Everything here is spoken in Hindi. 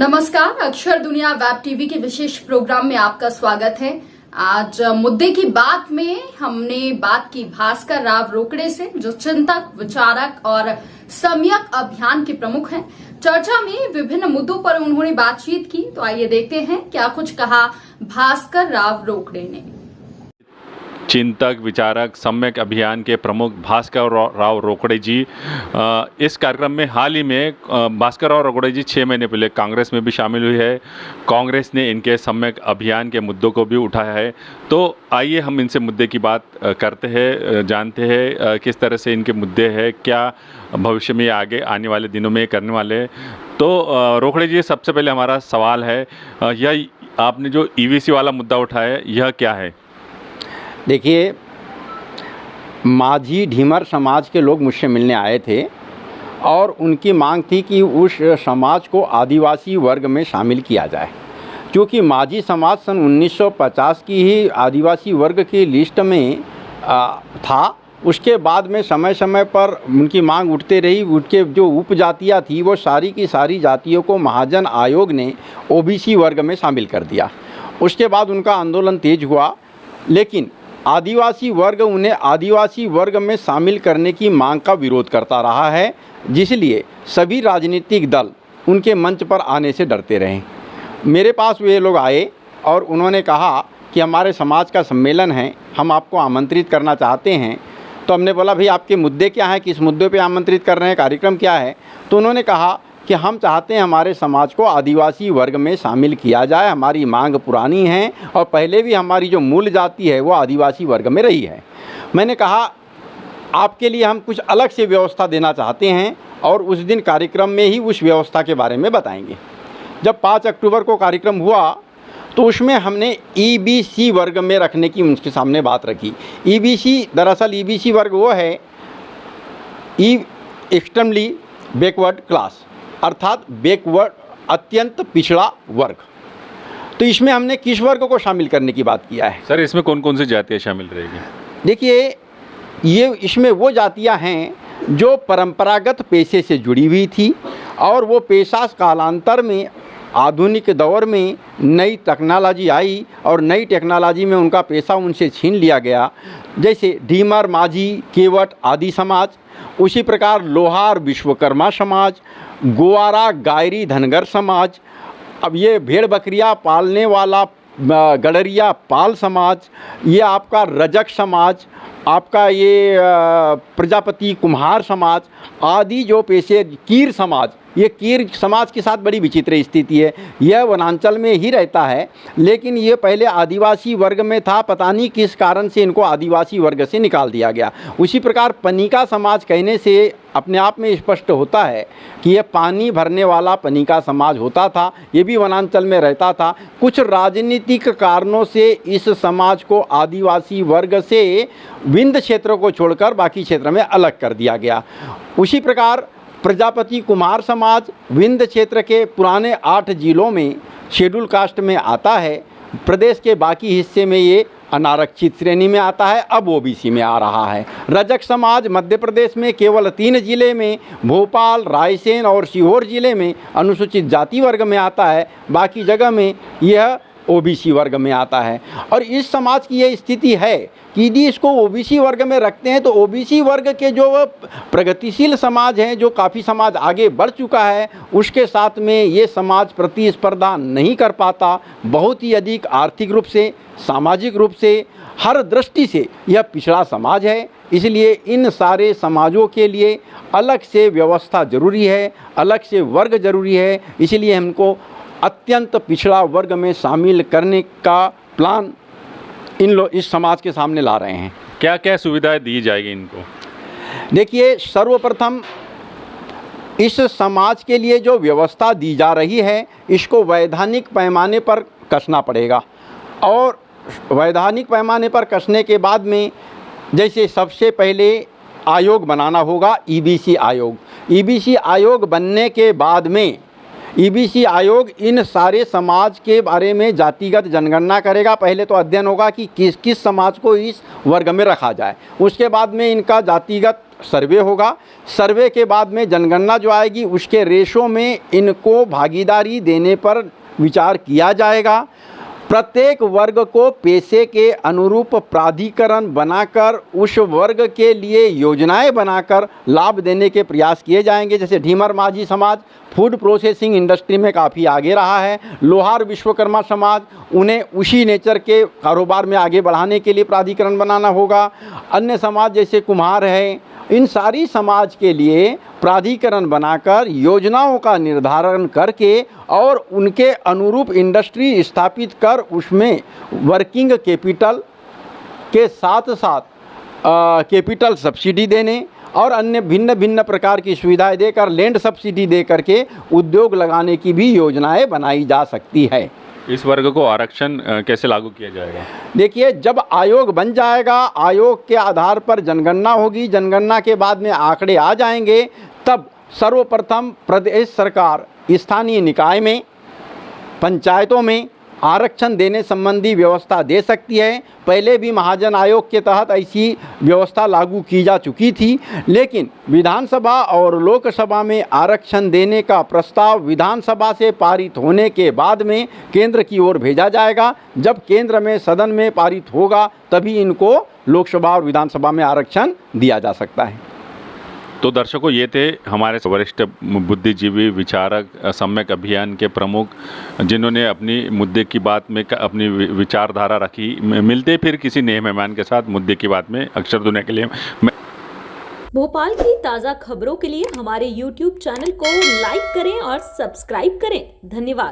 नमस्कार, अक्षर दुनिया वेब टीवी के विशेष प्रोग्राम में आपका स्वागत है। आज मुद्दे की बात में हमने बात की भास्कर राव रोकड़े से, जो चिंतक, विचारक और सम्यक अभियान के प्रमुख हैं। चर्चा में विभिन्न मुद्दों पर उन्होंने बातचीत की, तो आइए देखते हैं क्या कुछ कहा भास्कर राव रोकड़े ने। चिंतक, विचारक, सम्यक अभियान के प्रमुख भास्कर राव रोकड़े जी इस कार्यक्रम में हाल ही में भास्कर राव रोकड़े जी 6 महीने पहले कांग्रेस में भी शामिल हुई है। कांग्रेस ने इनके सम्यक अभियान के मुद्दों को भी उठाया है। तो आइए हम इनसे मुद्दे की बात करते हैं, जानते हैं किस तरह से इनके मुद्दे हैं, क्या भविष्य में आगे आने वाले दिनों में करने वाले हैं। तो रोकड़े जी, सबसे पहले हमारा सवाल है, यह आपने जो ईवीसी वाला मुद्दा उठाया है, यह क्या है? देखिए, माझी ढीमर समाज के लोग मुझसे मिलने आए थे और उनकी मांग थी कि उस समाज को आदिवासी वर्ग में शामिल किया जाए, क्योंकि माझी समाज सन 1950 की ही आदिवासी वर्ग की लिस्ट में था। उसके बाद में समय समय पर उनकी मांग उठते रही। उनके जो उपजातियाँ थी वो सारी की सारी जातियों को महाजन आयोग ने ओबीसी वर्ग में शामिल कर दिया। उसके बाद उनका आंदोलन तेज हुआ, लेकिन आदिवासी वर्ग उन्हें आदिवासी वर्ग में शामिल करने की मांग का विरोध करता रहा है, जिसलिए सभी राजनीतिक दल उनके मंच पर आने से डरते रहे। मेरे पास वे लोग आए और उन्होंने कहा कि हमारे समाज का सम्मेलन है, हम आपको आमंत्रित करना चाहते हैं। तो हमने बोला, भाई आपके मुद्दे क्या हैं, किस मुद्दे पे आमंत्रित कर रहे हैं, कार्यक्रम क्या है? तो उन्होंने कहा कि हम चाहते हैं हमारे समाज को आदिवासी वर्ग में शामिल किया जाए। हमारी मांग पुरानी है और पहले भी हमारी जो मूल जाति है वो आदिवासी वर्ग में रही है। मैंने कहा, आपके लिए हम कुछ अलग से व्यवस्था देना चाहते हैं और उस दिन कार्यक्रम में ही उस व्यवस्था के बारे में बताएंगे। जब 5 अक्टूबर को कार्यक्रम हुआ तो उसमें हमने ईबीसी वर्ग में रखने की उनके सामने बात रखी। ईबीसी, दरअसल ईबीसी वर्ग वो है एक्सट्रीमली बैकवर्ड क्लास, अर्थात बैकवर्ड, अत्यंत पिछड़ा वर्ग। तो इसमें हमने किस वर्ग को शामिल करने की बात किया है? सर, इसमें कौन कौन सी जातियाँ शामिल रहेगी? देखिए, ये इसमें वो जातियां हैं जो परंपरागत पेशे से जुड़ी हुई थी और वो पेशा कालांतर में, आधुनिक दौर में नई टेक्नोलॉजी आई और नई टेक्नोलॉजी में उनका पेशा उनसे छीन लिया गया। जैसे ढीमर, माझी, केवट आदि समाज, उसी प्रकार लोहार विश्वकर्मा समाज, गोवारा गायरी धनगर समाज, अब ये भेड़ बकरियां पालने वाला गडरिया पाल समाज, ये आपका रजक समाज, आपका ये प्रजापति कुम्हार समाज आदि जो पेशे, कीर समाज, ये कीर समाज के साथ बड़ी विचित्र स्थिति है। यह वनांचल में ही रहता है, लेकिन ये पहले आदिवासी वर्ग में था। पता नहीं किस कारण से इनको आदिवासी वर्ग से निकाल दिया गया। उसी प्रकार पनिका समाज कहने से अपने आप में स्पष्ट होता है कि यह पानी भरने वाला पनिका समाज होता था, ये भी वनांचल में रहता था। कुछ राजनीतिक कारणों से इस समाज को आदिवासी वर्ग से विंध्य क्षेत्र को छोड़कर बाकी क्षेत्र में अलग कर दिया गया। उसी प्रकार प्रजापति कुमार समाज विंध्य क्षेत्र के पुराने 8 जिलों में शेड्यूल कास्ट में आता है। प्रदेश के बाकी हिस्से में ये अनारक्षित श्रेणी में आता है, अब ओबीसी में आ रहा है। रजक समाज मध्य प्रदेश में केवल 3 जिले में, भोपाल, रायसेन और सीहोर जिले में अनुसूचित जाति वर्ग में आता है, बाकी जगह में यह ओबीसी वर्ग में आता है। और इस समाज की यह स्थिति है कि यदि इसको ओबीसी वर्ग में रखते हैं तो ओबीसी वर्ग के जो प्रगतिशील समाज हैं, जो काफ़ी समाज आगे बढ़ चुका है, उसके साथ में ये समाज प्रतिस्पर्धा नहीं कर पाता। बहुत ही अधिक आर्थिक रूप से, सामाजिक रूप से, हर दृष्टि से यह पिछड़ा समाज है। इसलिए इन सारे समाजों के लिए अलग से व्यवस्था जरूरी है, अलग से वर्ग जरूरी है। इसलिए हमको अत्यंत पिछड़ा वर्ग में शामिल करने का प्लान इस समाज के सामने ला रहे हैं। क्या क्या सुविधाएं दी जाएगी इनको? देखिए, सर्वप्रथम इस समाज के लिए जो व्यवस्था दी जा रही है, इसको वैधानिक पैमाने पर कसना पड़ेगा। और वैधानिक पैमाने पर कसने के बाद में, जैसे सबसे पहले आयोग बनाना होगा, ईबीसी आयोग। ईबीसी आयोग बनने के बाद में ईबीसी आयोग इन सारे समाज के बारे में जातिगत जनगणना करेगा। पहले तो अध्ययन होगा कि किस किस समाज को इस वर्ग में रखा जाए। उसके बाद में इनका जातिगत सर्वे होगा। सर्वे के बाद में जनगणना जो आएगी उसके रेशो में इनको भागीदारी देने पर विचार किया जाएगा। प्रत्येक वर्ग को पैसे के अनुरूप प्राधिकरण बनाकर उस वर्ग के लिए योजनाएं बनाकर लाभ देने के प्रयास किए जाएंगे। जैसे ढीमर माझी समाज फूड प्रोसेसिंग इंडस्ट्री में काफ़ी आगे रहा है, लोहार विश्वकर्मा समाज, उन्हें उसी नेचर के कारोबार में आगे बढ़ाने के लिए प्राधिकरण बनाना होगा। अन्य समाज जैसे कुम्हार है, इन सारी समाज के लिए प्राधिकरण बनाकर योजनाओं का निर्धारण करके और उनके अनुरूप इंडस्ट्री स्थापित कर उसमें वर्किंग कैपिटल के साथ साथ कैपिटल सब्सिडी देने और अन्य भिन्न भिन्न प्रकार की सुविधाएं देकर लैंड सब्सिडी दे करके उद्योग लगाने की भी योजनाएं बनाई जा सकती है। इस वर्ग को आरक्षण कैसे लागू किया जाएगा? देखिए, जब आयोग बन जाएगा, आयोग के आधार पर जनगणना होगी, जनगणना के बाद में आंकड़े आ जाएंगे, तब सर्वप्रथम प्रदेश सरकार स्थानीय निकाय में, पंचायतों में आरक्षण देने संबंधी व्यवस्था दे सकती है। पहले भी महाजन आयोग के तहत ऐसी व्यवस्था लागू की जा चुकी थी, लेकिन विधानसभा और लोकसभा में आरक्षण देने का प्रस्ताव विधानसभा से पारित होने के बाद में केंद्र की ओर भेजा जाएगा। जब केंद्र में सदन में पारित होगा तभी इनको लोकसभा और विधानसभा में आरक्षण दिया जा सकता है। तो दर्शकों, ये थे हमारे वरिष्ठ बुद्धिजीवी विचारक सम्यक अभियान के प्रमुख, जिन्होंने अपनी मुद्दे की बात में अपनी विचारधारा रखी। मिलते फिर किसी नए मेहमान के साथ मुद्दे की बात में। अक्षर दुनिया के लिए भोपाल की ताज़ा खबरों के लिए हमारे YouTube चैनल को लाइक करें और सब्सक्राइब करें। धन्यवाद।